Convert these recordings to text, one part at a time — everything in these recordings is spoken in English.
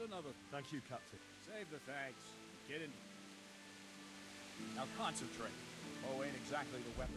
another. Thank you, Captain. Save the thanks. Get in. Now concentrate. Oh, ain't exactly the weapon.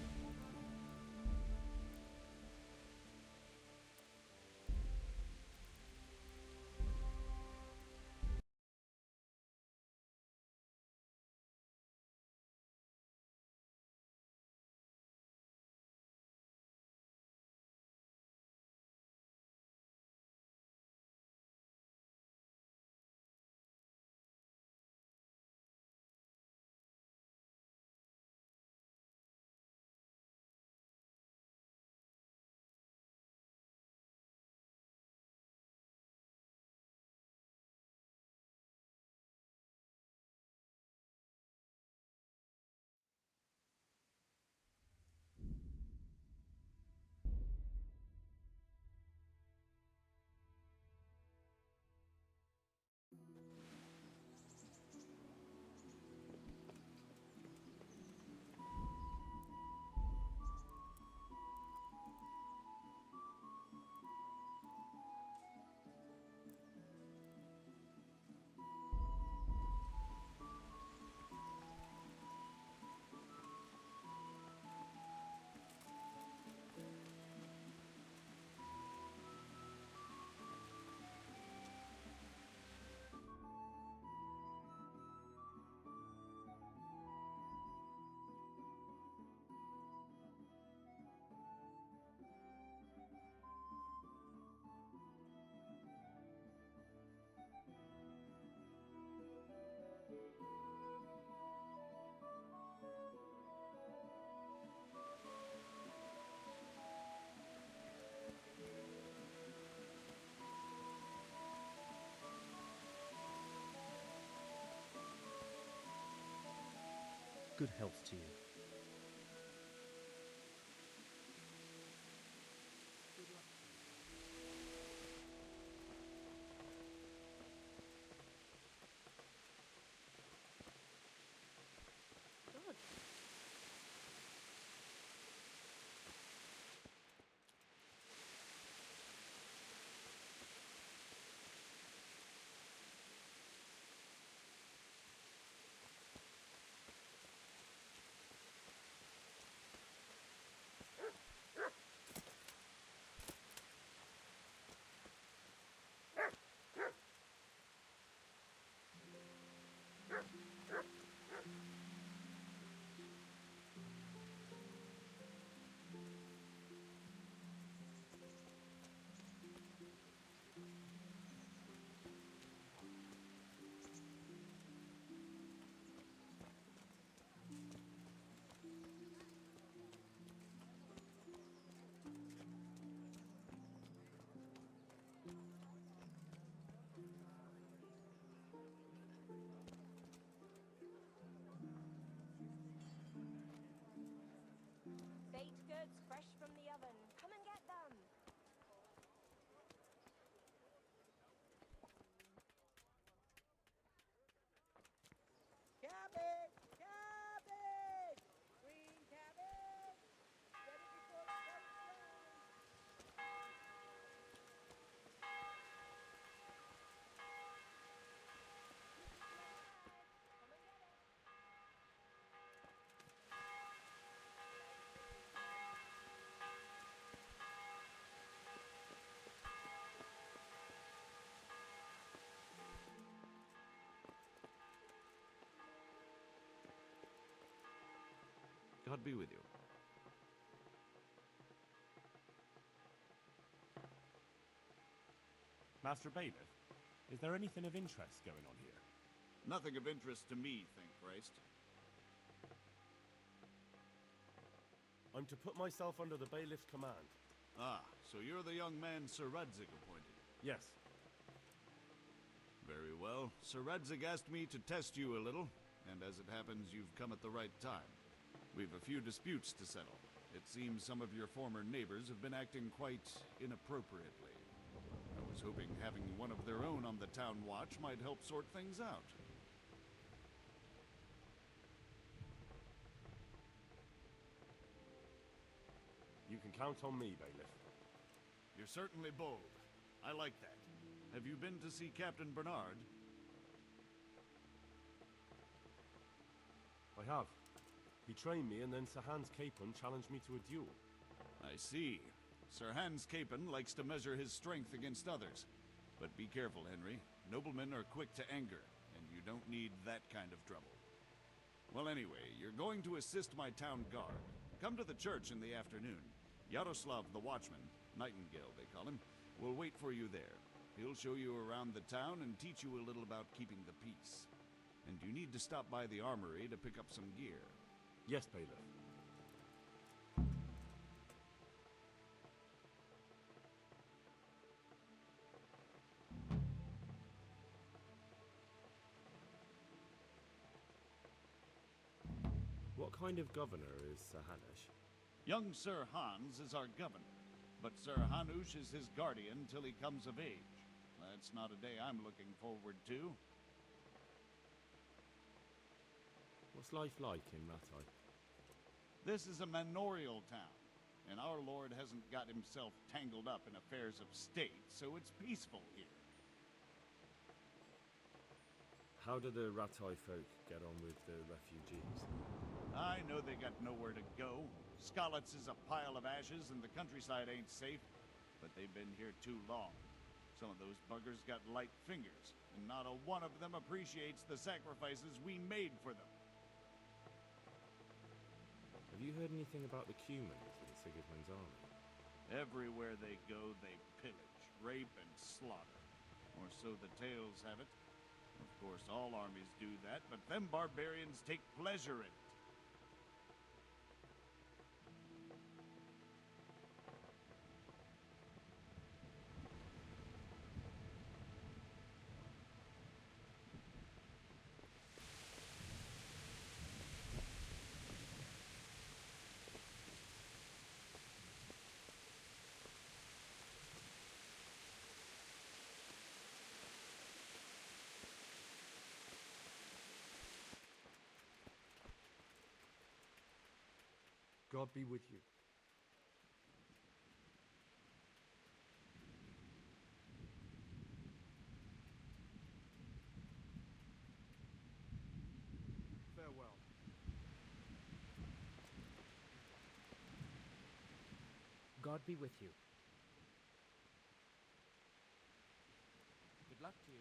Good health to you. Good. Baked goods fresh from the oven. Come and get them. Cabbage! Cabbage! Green cabbage! Ready before the sun's rise. Come and get it. God be with you. Master Bailiff, is there anything of interest going on here? Nothing of interest to me, thank Christ. I'm to put myself under the bailiff's command. Ah, so you're the young man Sir Radzig appointed. Yes. Very well. Sir Radzig asked me to test you a little, and as it happens, you've come at the right time. We've a few disputes to settle. It seems some of your former neighbors have been acting quite inappropriately. I was hoping having one of their own on the town watch might help sort things out. You can count on me, Bailiff. You're certainly bold. I like that. Have you been to see Captain Bernard? I have. He trained me, and then Sir Hans Capon challenged me to a duel. I see. Sir Hans Capon likes to measure his strength against others. But be careful, Henry. Noblemen are quick to anger, and you don't need that kind of trouble. Well, anyway, you're going to assist my town guard. Come to the church in the afternoon. Yaroslav the Watchman, Nightingale they call him, will wait for you there. He'll show you around the town and teach you a little about keeping the peace. And you need to stop by the armory to pick up some gear. Yes, Bailiff. What kind of governor is Sir Hanush? Young Sir Hans is our governor, but Sir Hanush is his guardian till he comes of age. That's not a day I'm looking forward to. What's life like in Rattay? This is a manorial town, and our lord hasn't got himself tangled up in affairs of state, so it's peaceful here. How do the Rattay folk get on with the refugees? I know they got nowhere to go. Skalitz is a pile of ashes, and the countryside ain't safe, but they've been here too long. Some of those buggers got light fingers, and not a one of them appreciates the sacrifices we made for them. Have you heard anything about the Cumans in Sigismund's army? Everywhere they go, they pillage, rape, and slaughter. Or so the tales have it. Of course, all armies do that, but them barbarians take pleasure in it. God be with you. Farewell. God be with you. Good luck to you.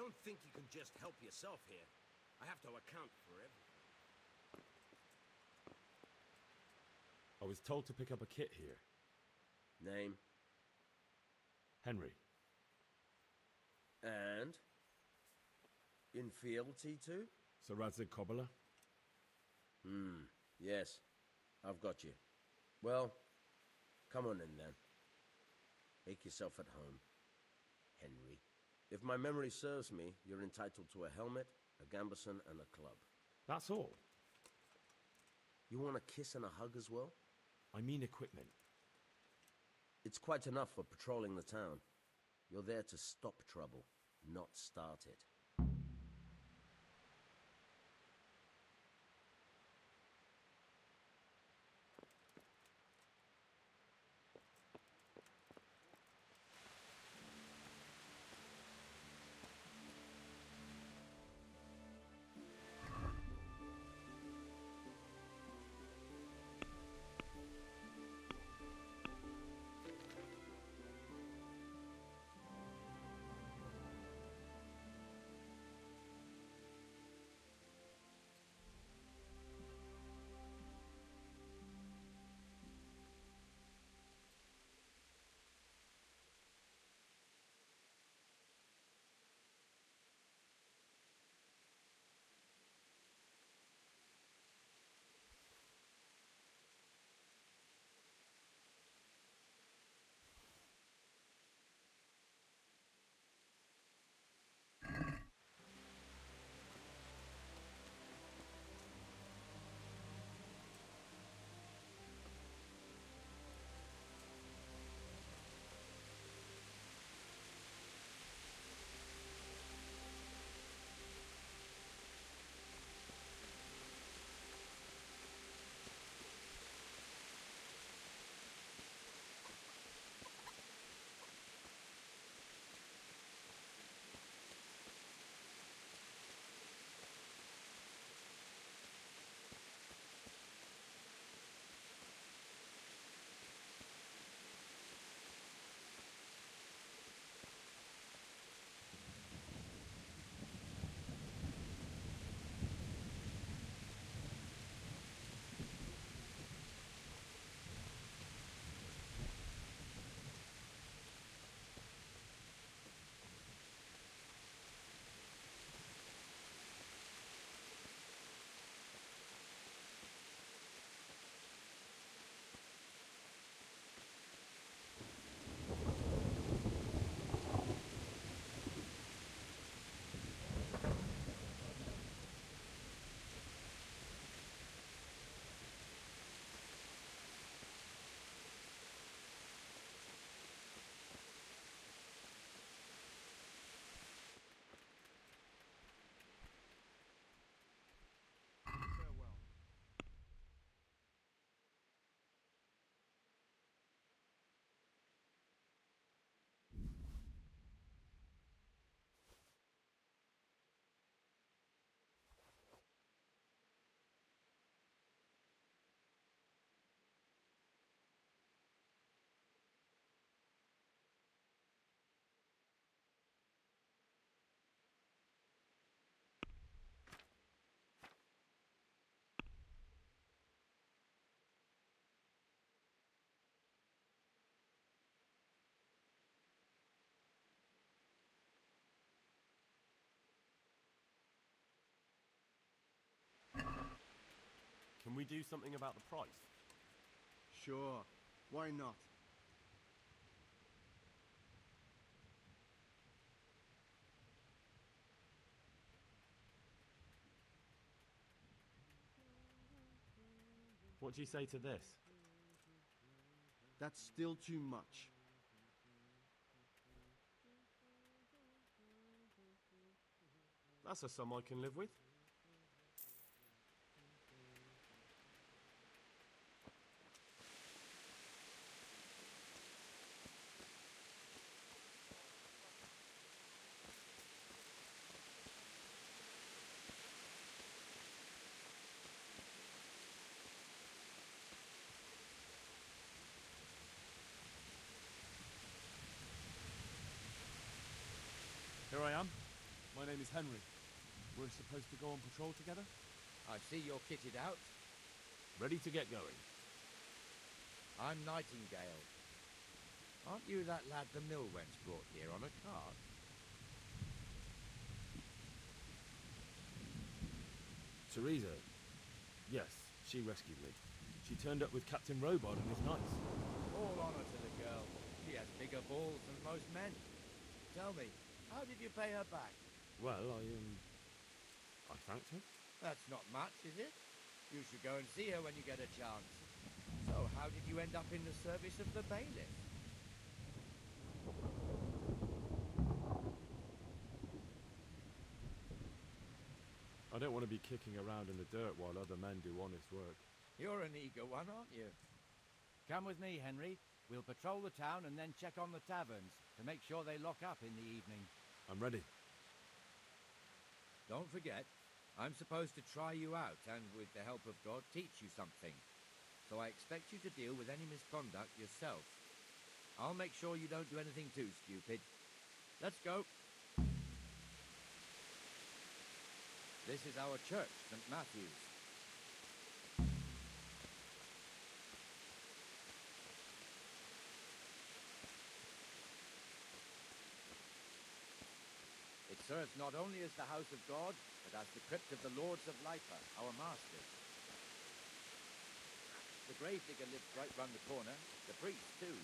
don't think you can just help yourself here. I have to account for everything. I was told to pick up a kit here. Name? Henry. And? In fealty to? Sir Radzig Kobyla? Yes. I've got you. Well, come on in then. Make yourself at home, Henry. If my memory serves me, you're entitled to a helmet, a gambeson, and a club. That's all? You want a kiss and a hug as well? I mean equipment. It's quite enough for patrolling the town. You're there to stop trouble, not start it. Can we do something about the price? Sure. Why not? What do you say to this? That's still too much. That's a sum I can live with. Here I am. My name is Henry. We're supposed to go on patrol together? I see you're kitted out. Ready to get going. I'm Nightingale. Aren't you that lad the mill wench brought here on a cart? Teresa. Yes, she rescued me. She turned up with Captain Robot and his knights. All honor to the girl. She has bigger balls than most men. Tell me, how did you pay her back? Well, I thanked her. That's not much, is it? You should go and see her when you get a chance. So, how did you end up in the service of the bailiff? I don't want to be kicking around in the dirt while other men do honest work. You're an eager one, aren't you? Come with me, Henry. We'll patrol the town and then check on the taverns to make sure they lock up in the evening. I'm ready. Don't forget, I'm supposed to try you out and, with the help of God, teach you something. So I expect you to deal with any misconduct yourself. I'll make sure you don't do anything too stupid. Let's go. This is our church, St. Matthew's. It serves not only as the house of God, but as the crypt of the Lords of Lipa, our masters. The gravedigger lives right round the corner. The priest, too.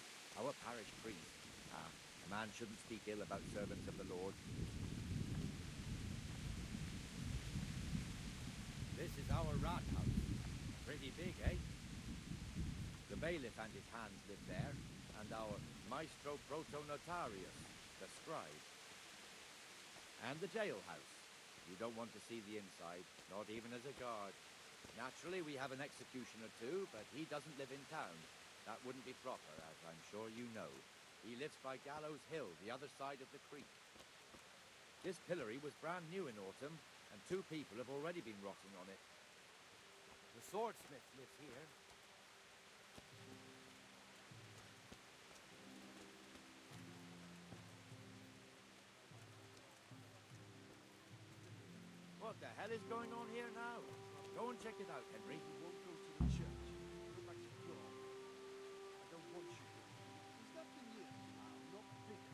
Our parish priest. A man shouldn't speak ill about servants of the Lord. This is our rat house. Pretty big, eh? The bailiff and his hands live there, and our maestro protonotarius, the scribe. And the jailhouse. You don't want to see the inside, not even as a guard. Naturally, we have an executioner too, but he doesn't live in town. That wouldn't be proper, as I'm sure you know. He lives by Gallows Hill, the other side of the creek. This pillory was brand new in autumn, and 2 people have already been rotting on it. The swordsmith lives here. What the hell is going on here now? Go and check it out, Henry. You won't go to the church. Go back to God. I don't want you here. There's nothing little now, not bigger.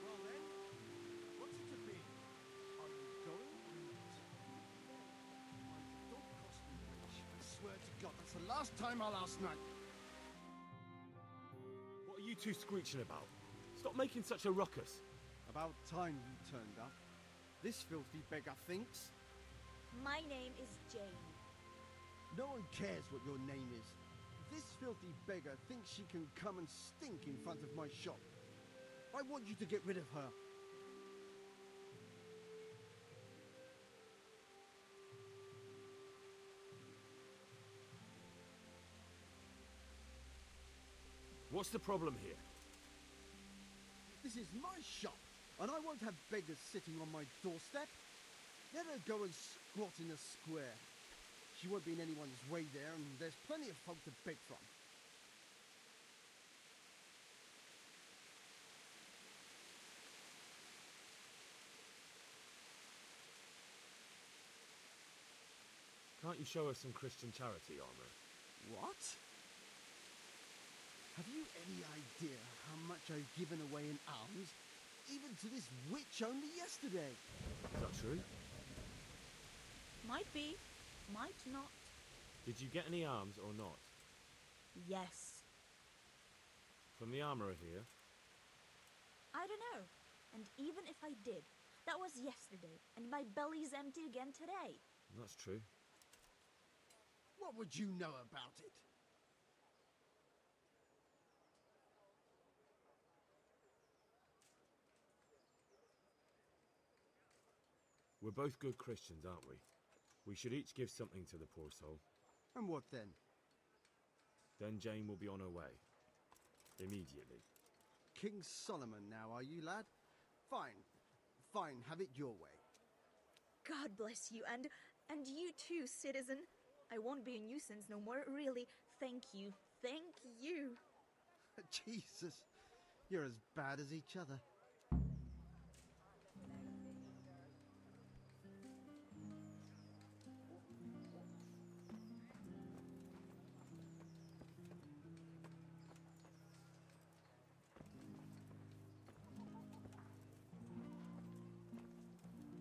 Well then, what's it to be? Are you going or not? Don't cross me, wench. I swear to God, that's the last time I'll ask night. What are you two screeching about? Stop making such a ruckus. About time you turned up. This filthy beggar thinks. My name is Jane. No one cares what your name is. This filthy beggar thinks she can come and stink in front of my shop. I want you to get rid of her. What's the problem here? This is my shop, and I won't have beggars sitting on my doorstep. Let her go and squat in the square. She won't be in anyone's way there, and there's plenty of folk to beg from. Can't you show us some Christian charity armor? What? Have you any idea how much I've given away in alms, even to this witch only yesterday? Is that true? Might be, might not. Did you get any arms or not? Yes. From the armourer here? I don't know. And even if I did, that was yesterday, and my belly's empty again today. That's true. What would you know about it? We're both good Christians, aren't we? We should each give something to the poor soul. And what then? Then Jane will be on her way. Immediately. King Solomon now, are you, lad? Fine. Fine, have it your way. God bless you, and you too, citizen. I won't be a nuisance no more, really. Thank you. Thank you. Jesus. You're as bad as each other.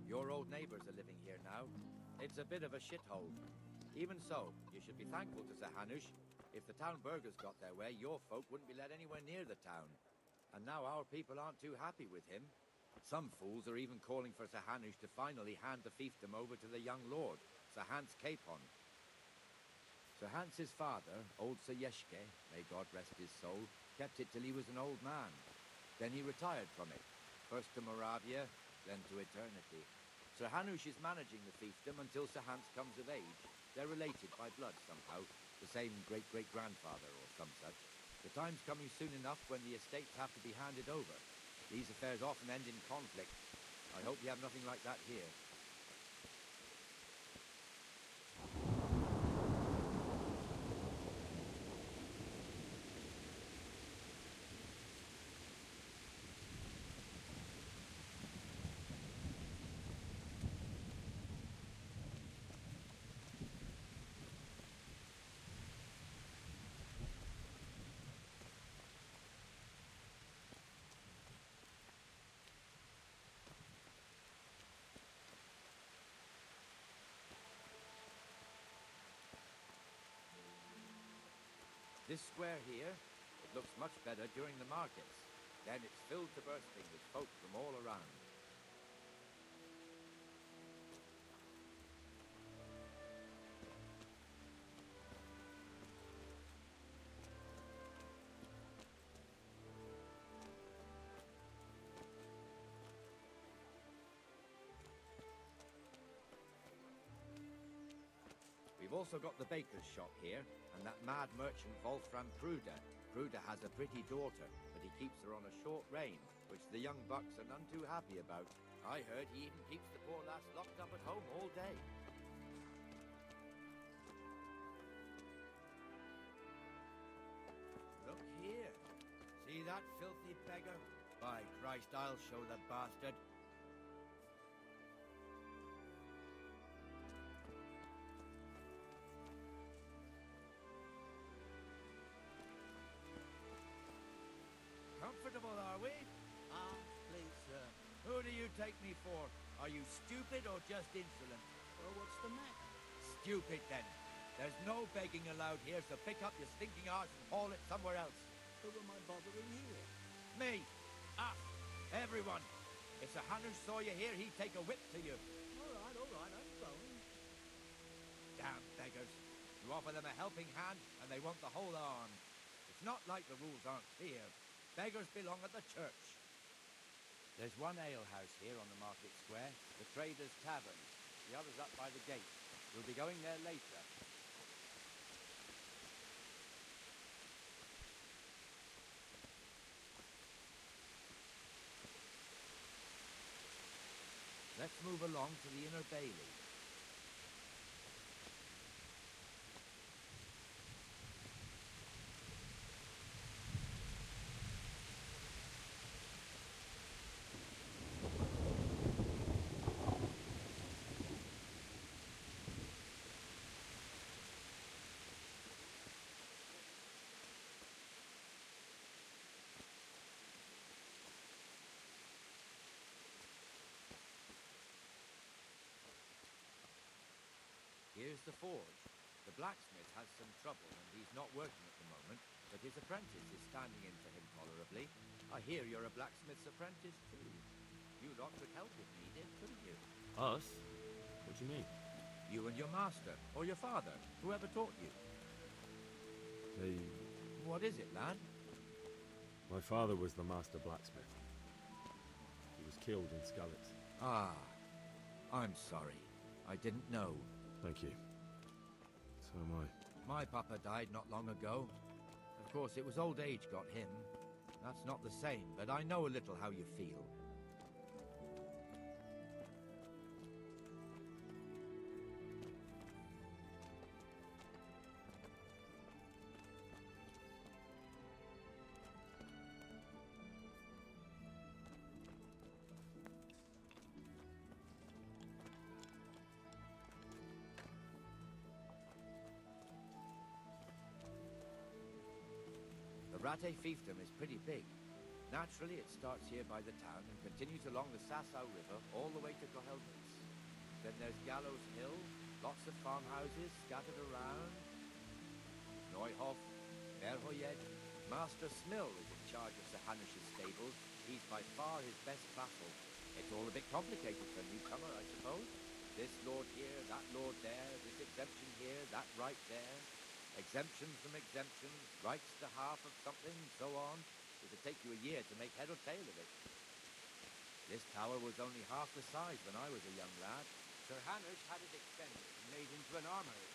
Your old neighbors are living here now. It's a bit of a shithole. Even so, you should be thankful to Sir Hanush. If the town burghers got their way, your folk wouldn't be let anywhere near the town. And now our people aren't too happy with him. Some fools are even calling for Sir Hanush to finally hand the fiefdom over to the young lord, Sir Hans Capon. Sir Hans's father, old Sir Yeshke, may God rest his soul, kept it till he was an old man. Then he retired from it, first to Moravia, then to eternity. Sir Hanush is managing the fiefdom until Sir Hans comes of age. They're related by blood somehow, the same great-great-grandfather or some such. The time's coming soon enough when the estates have to be handed over. These affairs often end in conflict. I hope you have nothing like that here. This square here, it looks much better during the markets. Then it's filled to bursting with folk from all around. We've also got the baker's shop here, and that mad merchant Wolfram Pruder. Pruder has a pretty daughter, but he keeps her on a short rein, which the young bucks are none too happy about. I heard he even keeps the poor lass locked up at home all day. Look here. See that filthy beggar? By Christ, I'll show the bastard. Comfortable, are we? Please, sir. Who do you take me for? Are you stupid or just insolent? Well, what's the matter? Stupid, then. There's no begging allowed here, so pick up your stinking arse and haul it somewhere else. Who am I bothering here? Me. Us. Everyone. If Sir Hanush saw you here, he'd take a whip to you. All right, I'm going. Damn beggars. You offer them a helping hand, and they want the whole arm. It's not like the rules aren't clear. Beggars belong at the church. There's one alehouse here on the market square, the Trader's Tavern. The other's up by the gate. We'll be going there later. Let's move along to the Inner Bailey. Here's the forge. The blacksmith has some trouble and he's not working at the moment, but his apprentice is standing in for him tolerably. I hear you're a blacksmith's apprentice too. You lot could help if needed, couldn't you? Us? What do you mean? You and your master, or your father, whoever taught you. They... What is it, lad? My father was the master blacksmith. He was killed in Skalitz. Ah, I'm sorry. I didn't know. Thank you. So am I. My papa died not long ago. Of course, it was old age got him. That's not the same, but I know a little how you feel. Rate fiefdom is pretty big. Naturally, it starts here by the town and continues along the Sasau River all the way to Gohelnitz. Then there's Gallows Hill, lots of farmhouses scattered around. Neuhof, Berhoyed. Master Smill is in charge of Sir Hanush's stables. He's by far his best vassal. It's all a bit complicated for a newcomer, I suppose. This lord here, that lord there, this exemption here, that right there. Exemptions from exemptions, rights to half of something, so on. It would take you a year to make head or tail of it. This tower was only half the size when I was a young lad. Sir Hanush had it extended and made into an armory.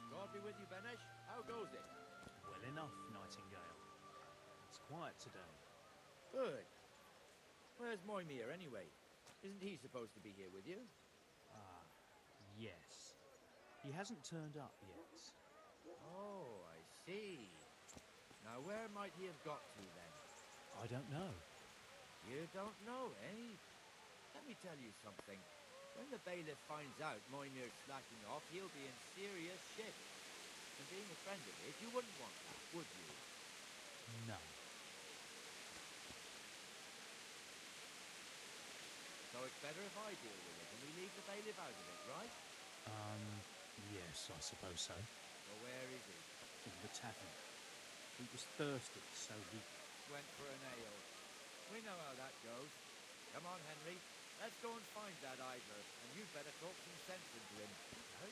God be with you, Benesh. How goes it? Well enough, Nightingale. It's quiet today. Good. Where's Moimir, anyway? Isn't he supposed to be here with you? Ah, yes. He hasn't turned up yet. Oh, I see. Now, where might he have got to, then? I don't know. You don't know, eh? Let me tell you something. When the bailiff finds out Moimir's slacking off, he'll be in serious shit. And being a friend of his, you wouldn't want that, would you? No. So it's better if I deal with it, and we leave the bailiff out of it, right? Yes, I suppose so. So where is he? In the tavern. He was thirsty, so he... Went for an ale. We know how that goes. Come on, Henry. Let's go and find that idler, and you'd better talk some sense into him. Right?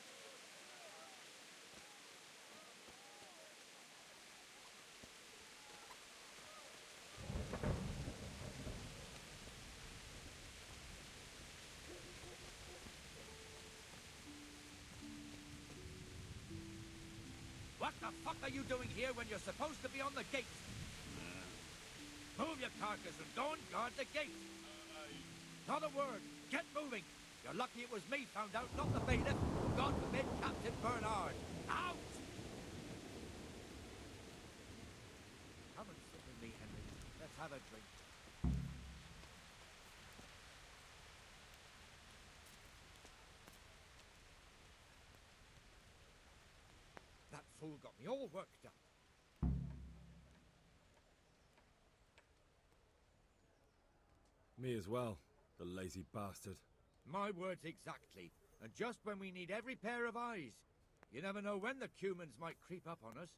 What the fuck are you doing here when you're supposed to be on the gate? Move your carcass and go and guard the gate. Not a word. Get moving. You're lucky it was me found out, not the bailiff. God forbid, Captain Bernard. Out! Come and sit with me, Henry. Let's have a drink. That fool got me all worked up. Me as well, the lazy bastard. My words exactly. And just when we need every pair of eyes. You never know when the Cumans might creep up on us.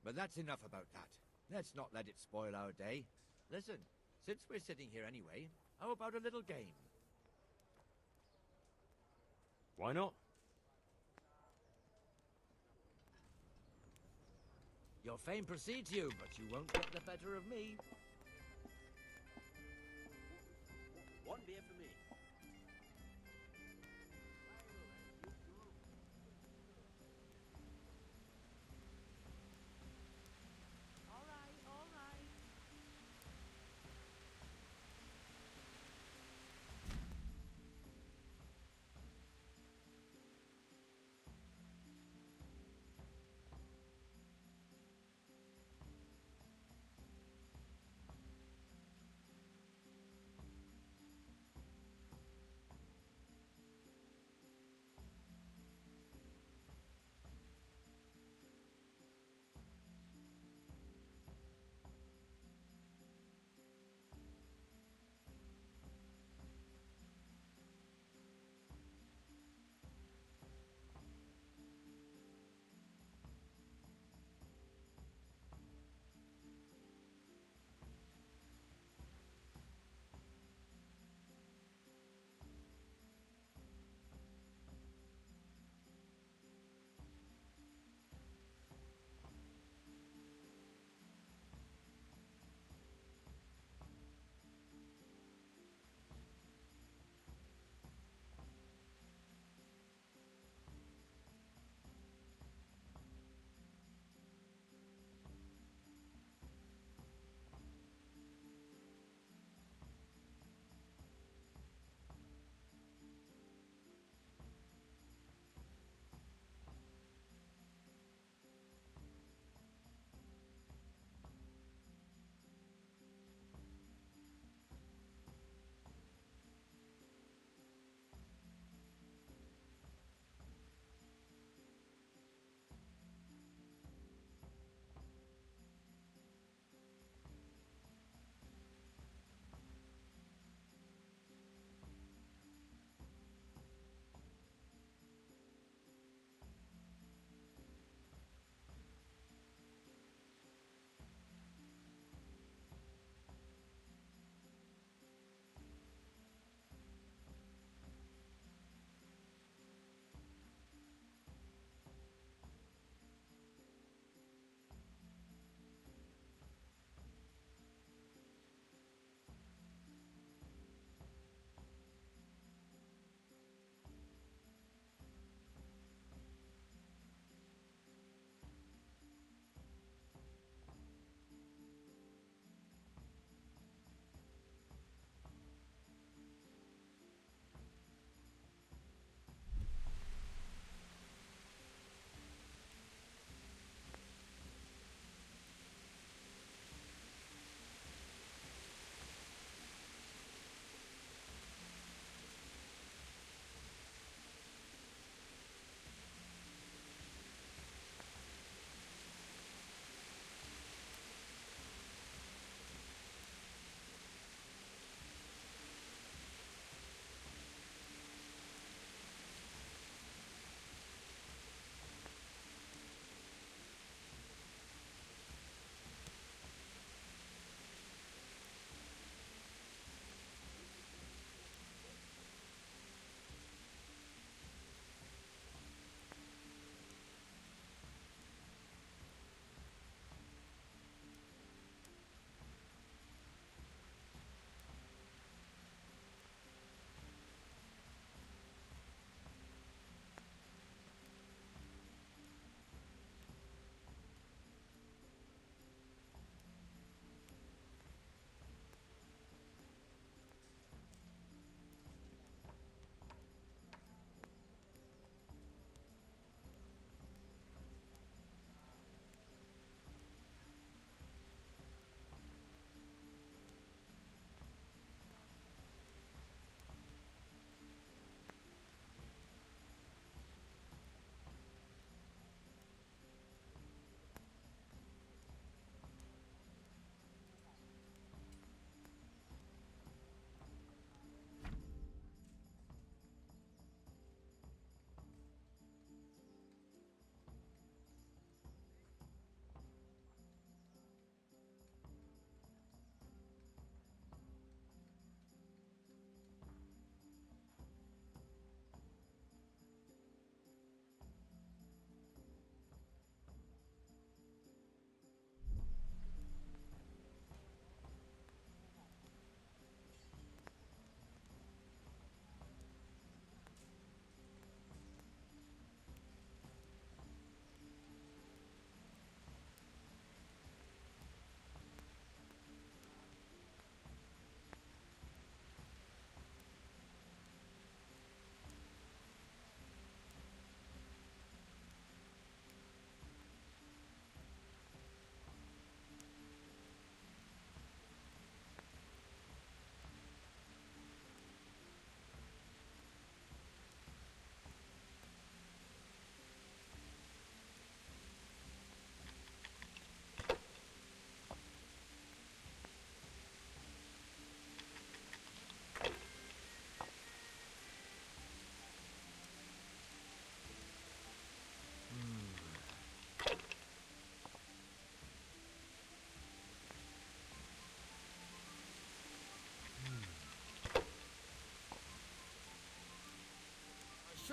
But that's enough about that. Let's not let it spoil our day. Listen, since we're sitting here anyway, how about a little game? Why not? Your fame precedes you, but you won't get the better of me. One beer for me. All right, all right.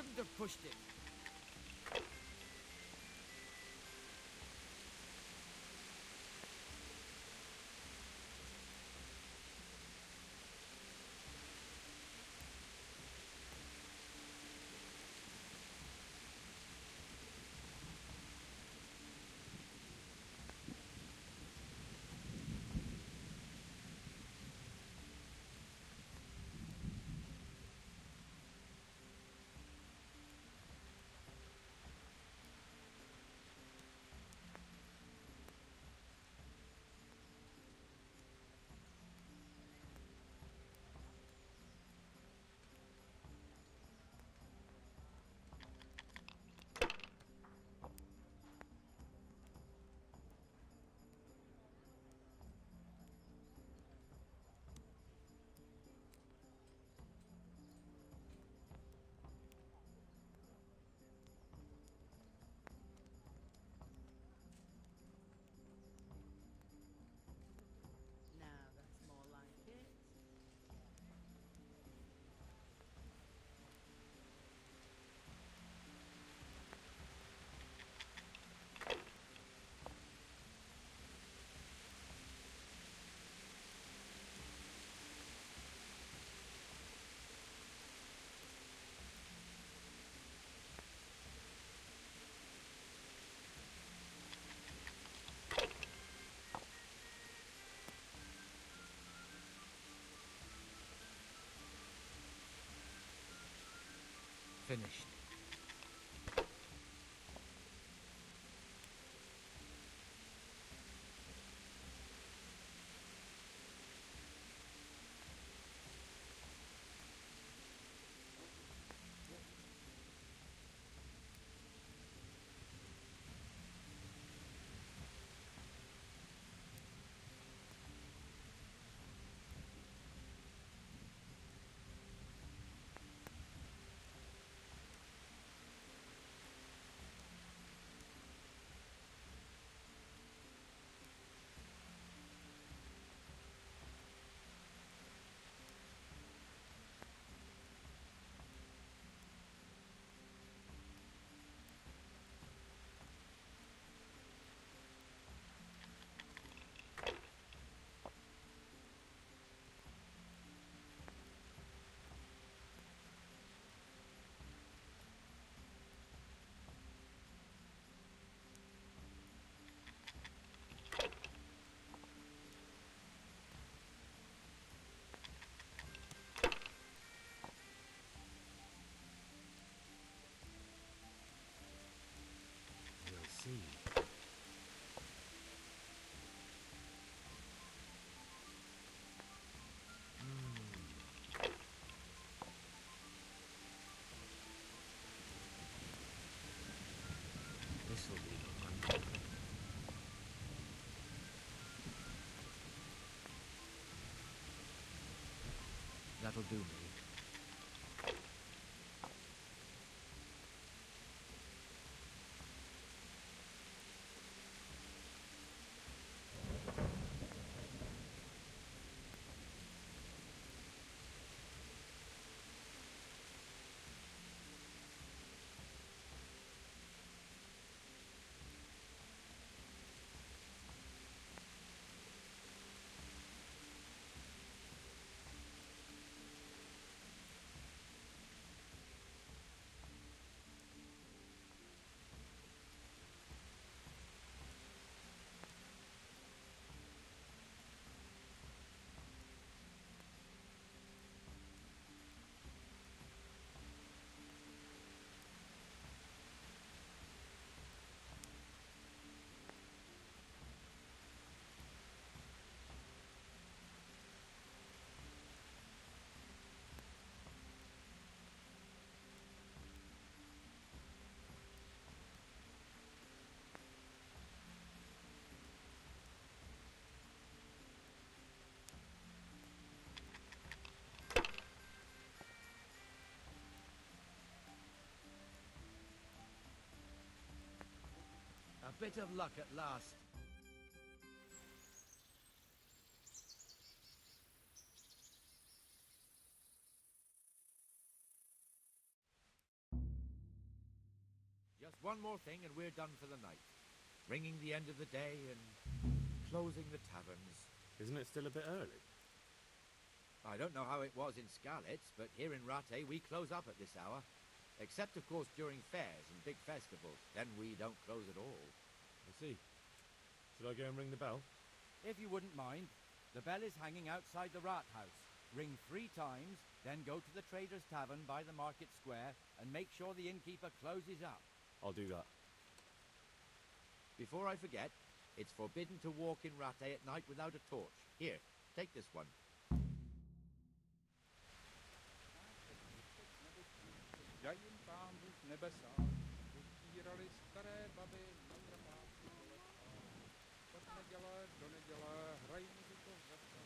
shouldn't have pushed it. Now that's more like it. Finished. We'll see. This'll be the one. That'll do me. A bit of luck at last. one more thing and we're done for the night. Ringing the end of the day and closing the taverns. Isn't it still a bit early? I don't know how it was in Skalitz, but here in Rattay we close up at this hour. Except, of course, during fairs and big festivals. Then we don't close at all. I see. Should I go and ring the bell? If you wouldn't mind, the bell is hanging outside the Rathouse. Ring 3 times, then go to the Trader's Tavern by the market square and make sure the innkeeper closes up. I'll do that. Before I forget, it's forbidden to walk in Rattay at night without a torch. Here, take this one. Jajím pámbu v nebesách, vydírali staré baby na trapáku letá. Od neděle do neděle hrají muziku v veselé.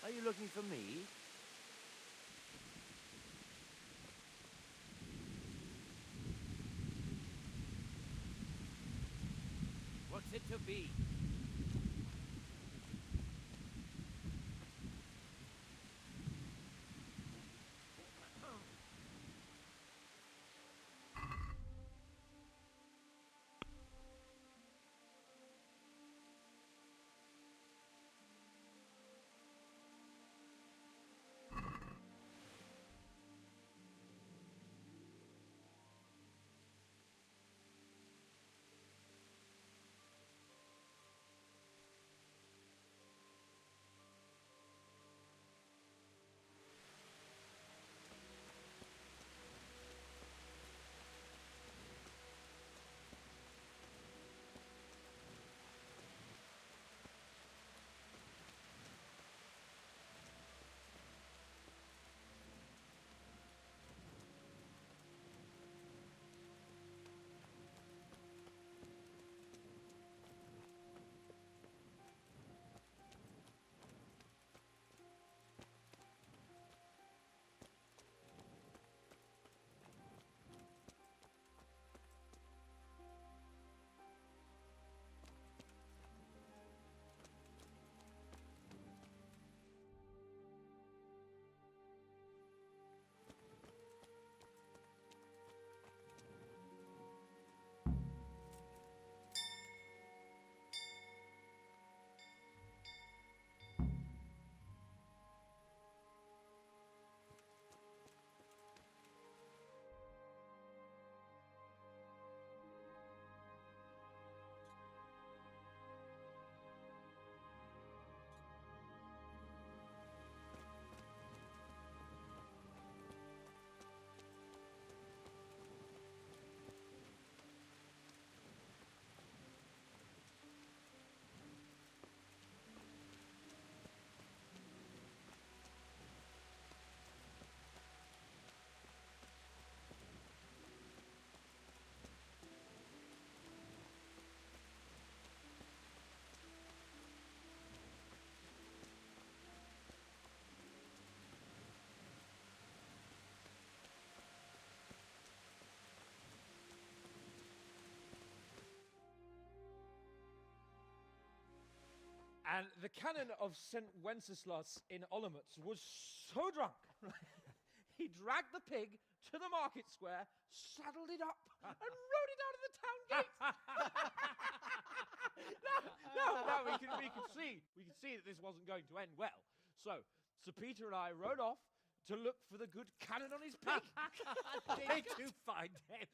Are you looking for me? What's it to be? And the canon of St. Wenceslas in Olomouc was so drunk, he dragged the pig to the market square, saddled it up, and rode it out of the town gate. no, we could see that this wasn't going to end well. So, Sir Peter and I rode off to look for the good canon on his pig. Did you find him?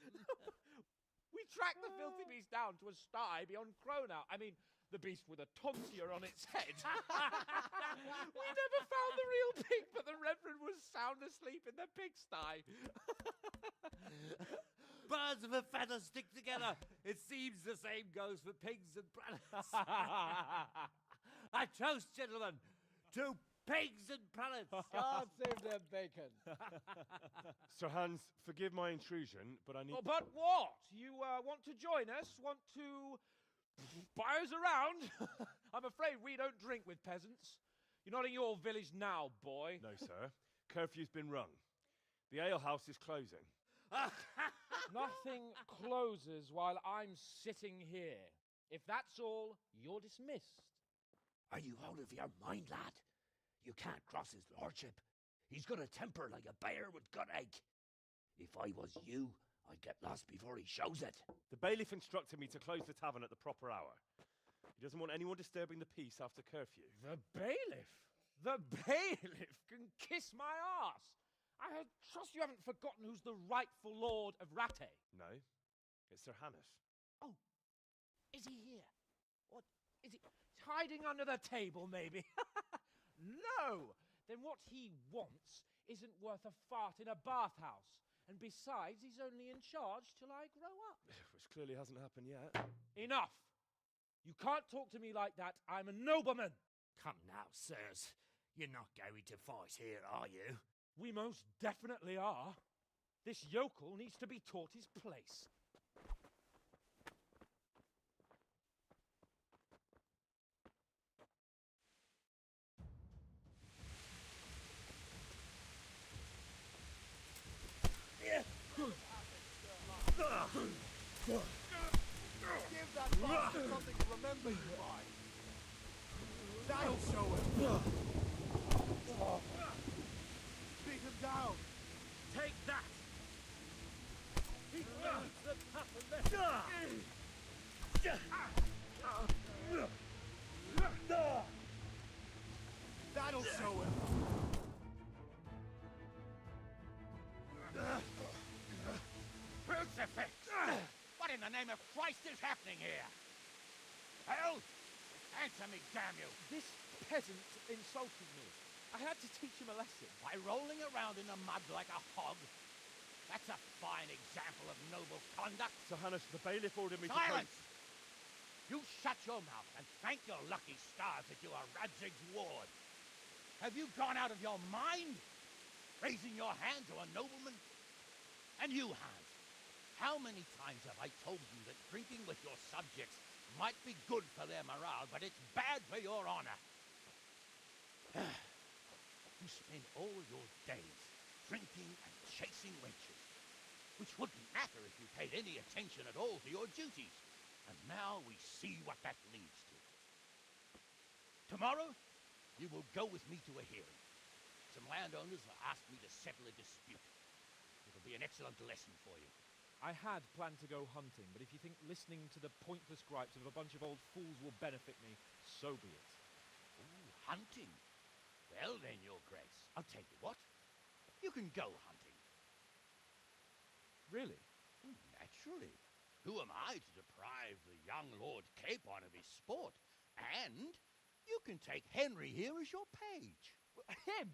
We tracked the filthy beast down to a sty beyond Cronau. I mean, the beast with a tonsure on its head. We never found the real pig, but the Reverend was sound asleep in the pigsty. Birds of a feather stick together. It seems the same goes for pigs and planets. I toast, gentlemen, to pigs and planets. God save their bacon. Sir Hans, forgive my intrusion, but I need... Oh, but what? You want to join us? Want to buy us around? I'm afraid we don't drink with peasants. You're not in your village now, boy. No, sir. Curfew's been rung. The alehouse is closing. Nothing closes while I'm sitting here. If that's all, you're dismissed. Are you out of your mind, lad? You can't cross his lordship. He's got a temper like a bear with gut ache. If I was you, I'd get lost before he shows it. The bailiff instructed me to close the tavern at the proper hour. He doesn't want anyone disturbing the peace after curfew. The bailiff? The bailiff can kiss my arse. I trust you haven't forgotten who's the rightful lord of Rattay. No, it's Sir Hannes. Oh, is he here? What, is he hiding under the table, maybe? No! Then what he wants isn't worth a fart in a bathhouse. And besides, he's only in charge till I grow up. Which clearly hasn't happened yet. Enough! You can't talk to me like that. I'm a nobleman. Come now, sirs. You're not going to fight here, are you? We most definitely are. This yokel needs to be taught his place. Give that bastard something to remember you by. That'll show him. Beat him down. Take that! He needs the tougher lesson. That'll show him. Crucifix! What in the name of Christ is happening here? Hell? Answer me, damn you! This peasant insulted me. I had to teach him a lesson. By rolling around in the mud like a hog? That's a fine example of noble conduct. Sir Hannes, the bailiff ordered me Silence! You shut your mouth and thank your lucky stars that you are Radzig's ward. Have you gone out of your mind? Raising your hand to a nobleman? And you, Hans, how many times have I told you that drinking with your subjects might be good for their morale, but it's bad for your honor? You spend all your days drinking and chasing wenches, which wouldn't matter if you paid any attention at all to your duties. And now we see what that leads to. Tomorrow, you will go with me to a hearing. Some landowners have asked me to settle a dispute. It'll be an excellent lesson for you. I had planned to go hunting, but if you think listening to the pointless gripes of a bunch of old fools will benefit me, so be it. Ooh, hunting? Well then, Your Grace, I'll tell you what. You can go hunting. Really? Naturally. Who am I to deprive the young Lord Capon of his sport? And you can take Henry here as your page. Him?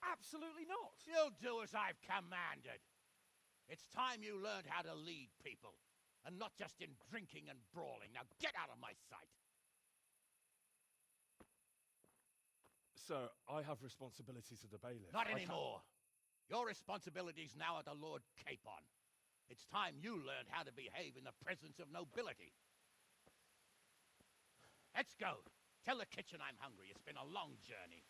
Absolutely not. You'll do as I've commanded. It's time you learned how to lead people, and not just in drinking and brawling. Now get out of my sight. Sir, I have responsibilities of the bailiff. Not anymore. Your responsibilities now are the Lord Capon. It's time you learned how to behave in the presence of nobility. Let's go. Tell the kitchen I'm hungry. It's been a long journey.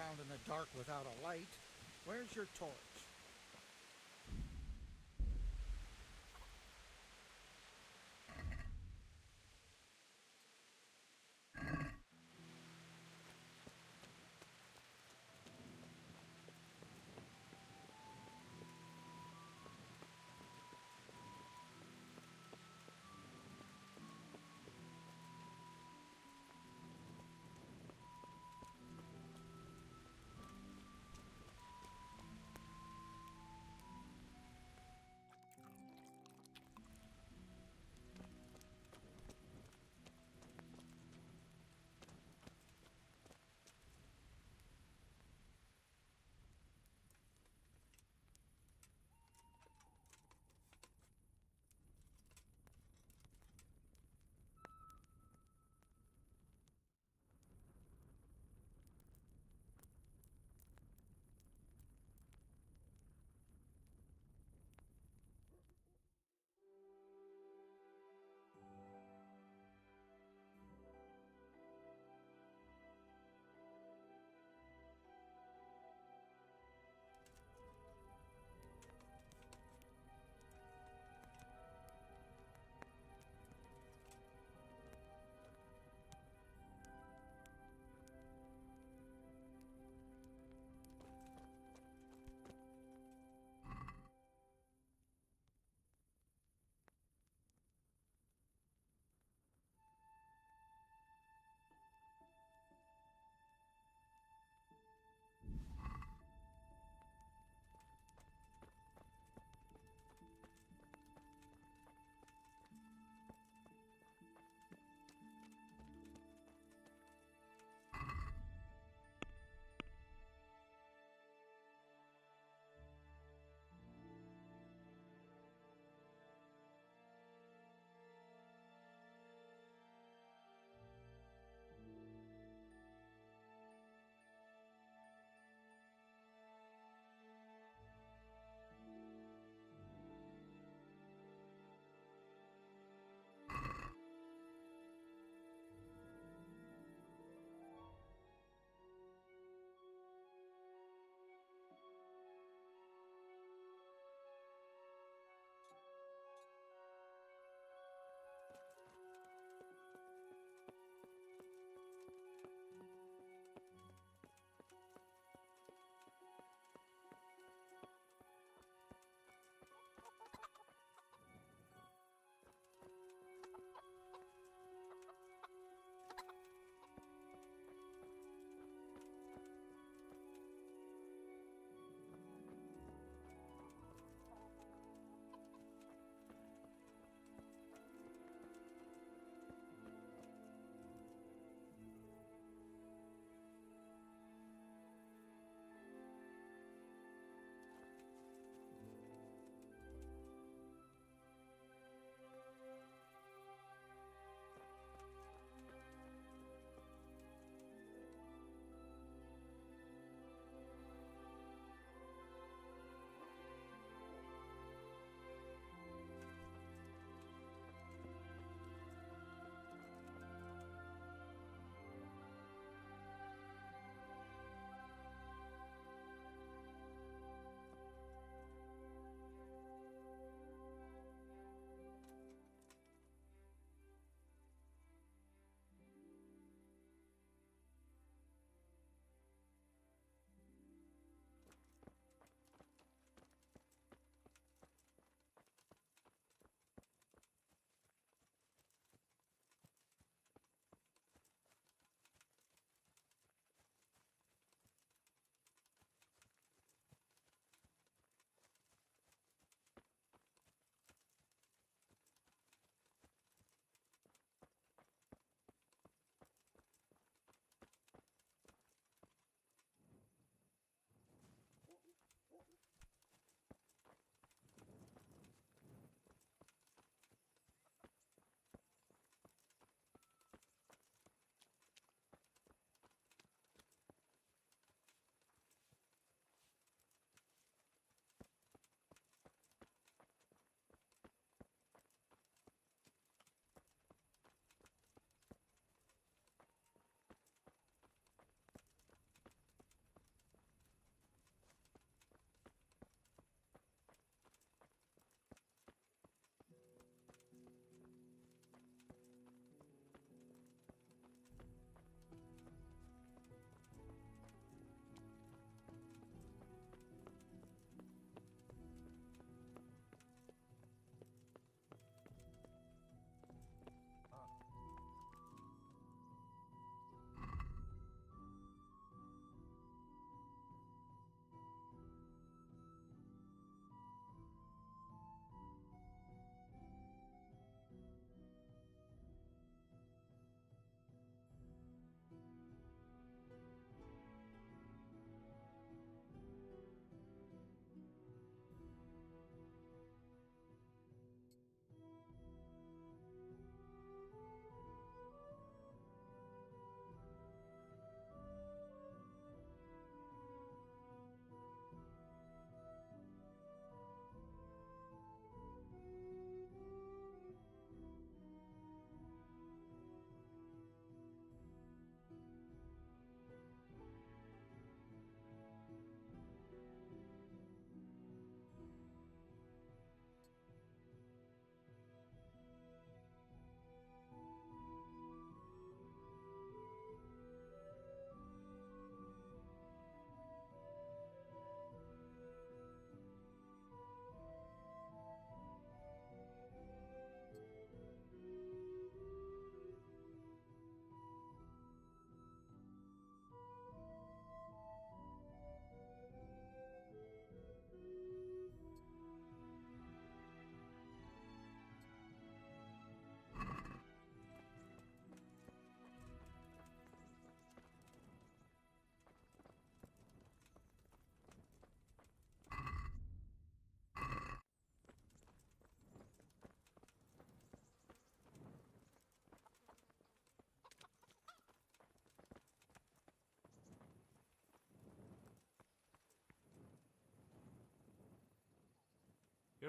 around in the dark without a light. Where's your torch?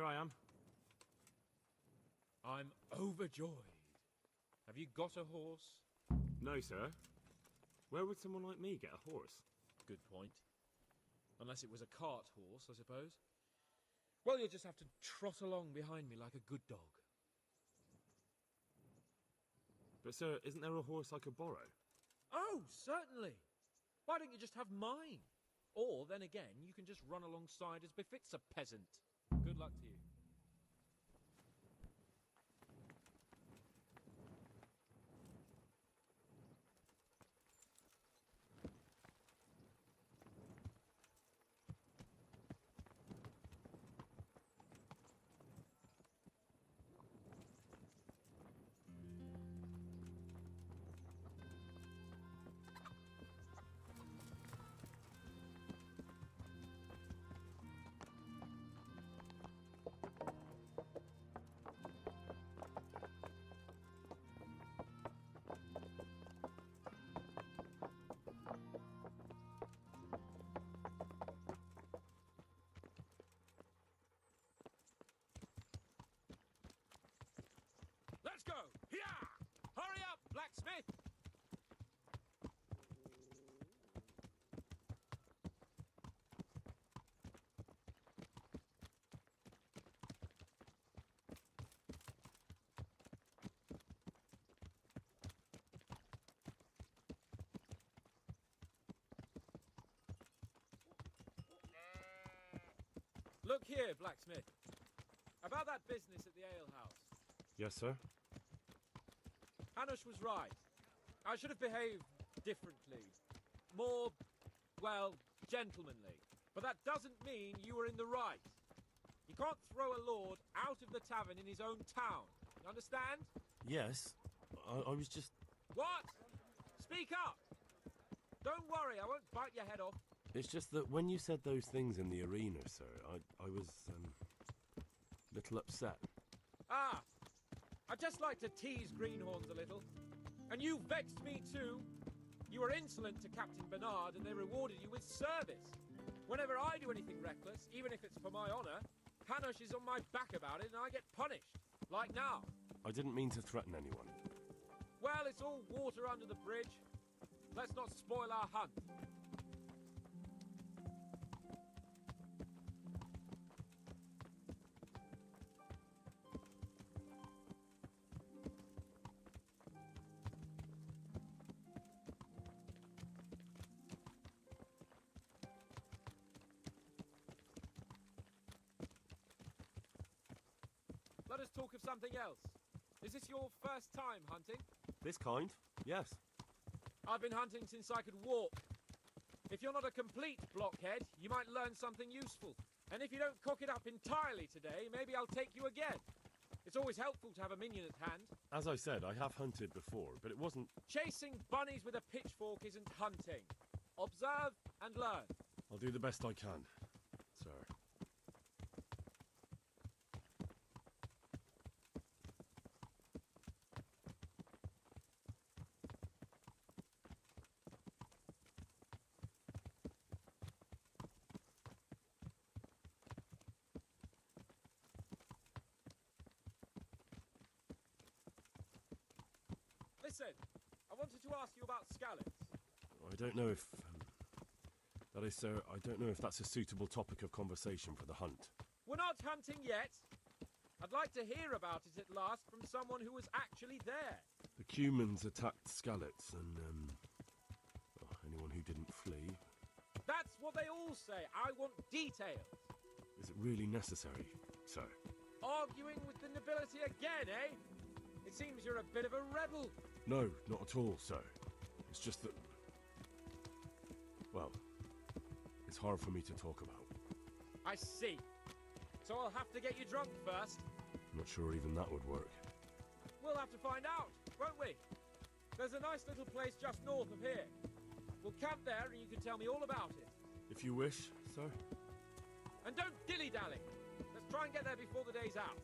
Here I am. I'm overjoyed. Have you got a horse? No, sir. Where would someone like me get a horse? Good point. Unless it was a cart horse, I suppose. Well, you'll just have to trot along behind me like a good dog. But, sir, isn't there a horse I could borrow? Oh, certainly. Why don't you just have mine? Or, then again, you can just run alongside as befits a peasant. Good luck to you. Let's go! Here! Hurry up, blacksmith! Look here, blacksmith. About that business at the alehouse. Yes, sir. Hanush was right. I should have behaved differently. More, well, gentlemanly. But that doesn't mean you were in the right. You can't throw a lord out of the tavern in his own town. You understand? Yes. I was just... What? Speak up! Don't worry, I won't bite your head off. It's just that when you said those things in the arena, sir, I was, a little upset. Ah! I just like to tease greenhorns a little. And you vexed me too. You were insolent to Captain Bernard and they rewarded you with service. Whenever I do anything reckless, even if it's for my honour, Hanush is on my back about it and I get punished. Like now. I didn't mean to threaten anyone. Well, it's all water under the bridge. Let's not spoil our hunt. Let us talk of something else. Is this your first time hunting? This kind? Yes. I've been hunting since I could walk. If you're not a complete blockhead, you might learn something useful. And if you don't cock it up entirely today, maybe I'll take you again. It's always helpful to have a minion at hand. As I said, I have hunted before, but it wasn't... Chasing bunnies with a pitchfork isn't hunting. Observe and learn. I'll do the best I can, sir. Listen, I wanted to ask you about scallops. I don't know if... that is, sir, I don't know if that's a suitable topic of conversation for the hunt. We're not hunting yet. I'd like to hear about it at last from someone who was actually there. The Cumans attacked Skallets and, anyone who didn't flee. That's what they all say. I want details. Is it really necessary, sir? Arguing with the nobility again, eh? It seems you're a bit of a rebel. No, not at all, sir. It's just that... well, it's hard for me to talk about. I see. So I'll have to get you drunk first. I'm not sure even that would work. We'll have to find out, won't we? There's a nice little place just north of here. We'll camp there and you can tell me all about it. If you wish, sir. And don't dilly-dally. Let's try and get there before the day's out.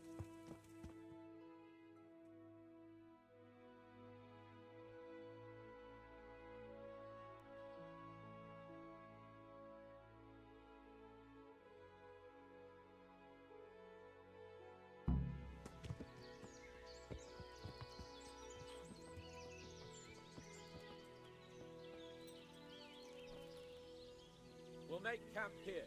We'll make camp here.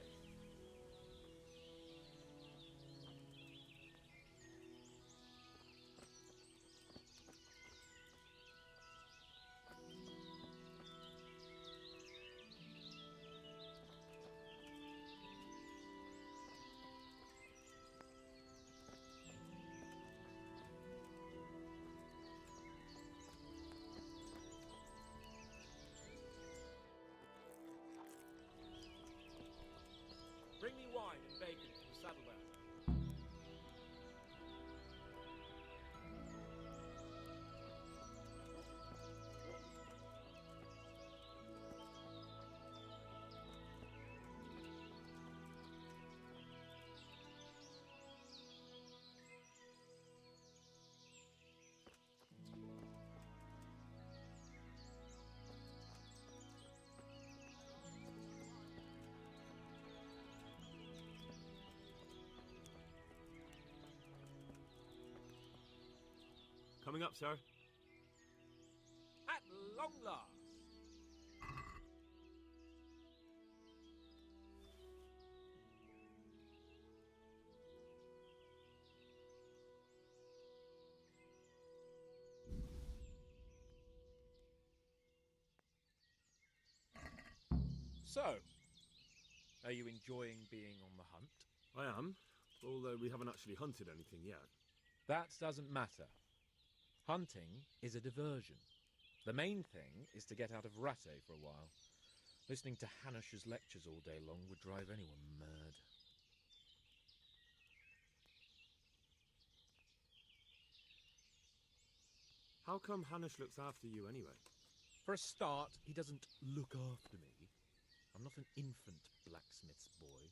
Bring me wine and bacon from the saddlebow. Coming up, sir. At long last. So, are you enjoying being on the hunt? I am, although we haven't actually hunted anything yet. That doesn't matter. Hunting is a diversion. The main thing is to get out of Rattay for a while. Listening to Hanush's lectures all day long would drive anyone mad. How come Hanush looks after you anyway? For a start, he doesn't look after me. I'm not an infant blacksmith's boy.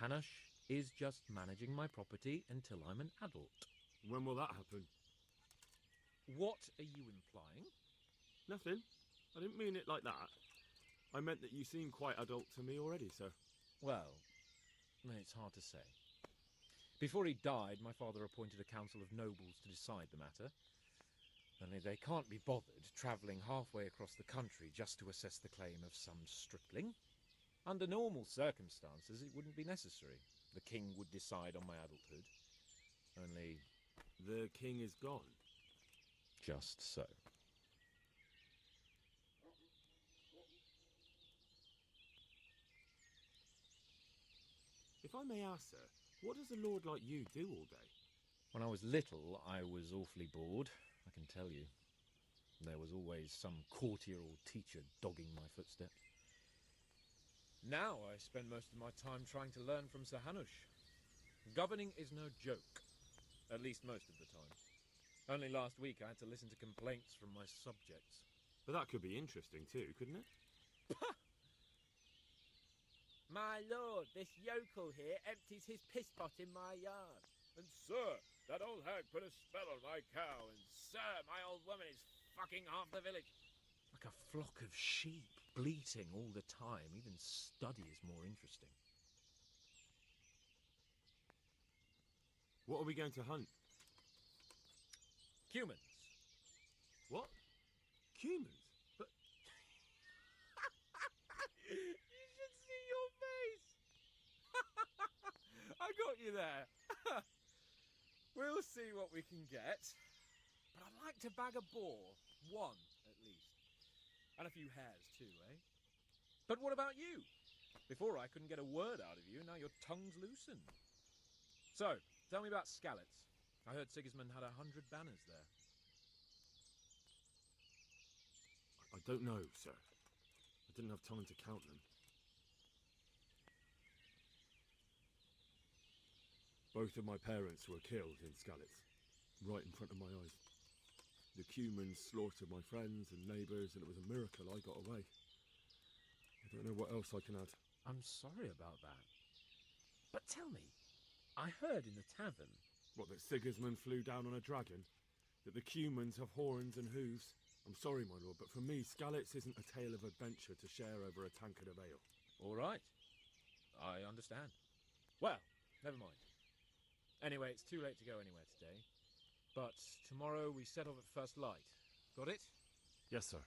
Hanush is just managing my property until I'm an adult. When will that happen? What are you implying? Nothing. I didn't mean it like that. I meant that you seem quite adult to me already, sir. Well, it's hard to say. Before he died, my father appointed a council of nobles to decide the matter. Only they can't be bothered travelling halfway across the country just to assess the claim of some stripling. Under normal circumstances, it wouldn't be necessary. The king would decide on my adulthood. Only... The king is gone. Just so. If I may ask, sir, what does a lord like you do all day? When I was little, I was awfully bored, I can tell you. There was always some courtier or teacher dogging my footsteps. Now I spend most of my time trying to learn from Sir Hanush. Governing is no joke, at least most of the time. Only last week I had to listen to complaints from my subjects. But that could be interesting too, couldn't it? My lord, this yokel here empties his piss pot in my yard. And sir, that old hag put a spell on my cow, and sir, my old woman is fucking half the village. Like a flock of sheep, bleating all the time. Even study is more interesting. What are we going to hunt? Humans. What? Humans? But... You should see your face! I got you there. We'll see what we can get. But I'd like to bag a boar. One, at least. And a few hares too, eh? But what about you? Before I couldn't get a word out of you, now your tongue's loosened. So, tell me about Skalitz. I heard Sigismund had 100 banners there. I don't know, sir. I didn't have time to count them. Both of my parents were killed in Skalitz, right in front of my eyes. The Cumans slaughtered my friends and neighbours, and it was a miracle I got away. I don't know what else I can add. I'm sorry about that. But tell me, I heard in the tavern... What, that Sigismund flew down on a dragon? That the Cumans have horns and hooves? I'm sorry, my lord, but for me, Skalitz isn't a tale of adventure to share over a tankard of ale. All right. I understand. Well, never mind. Anyway, it's too late to go anywhere today. But tomorrow we set off at first light. Got it? Yes, sir.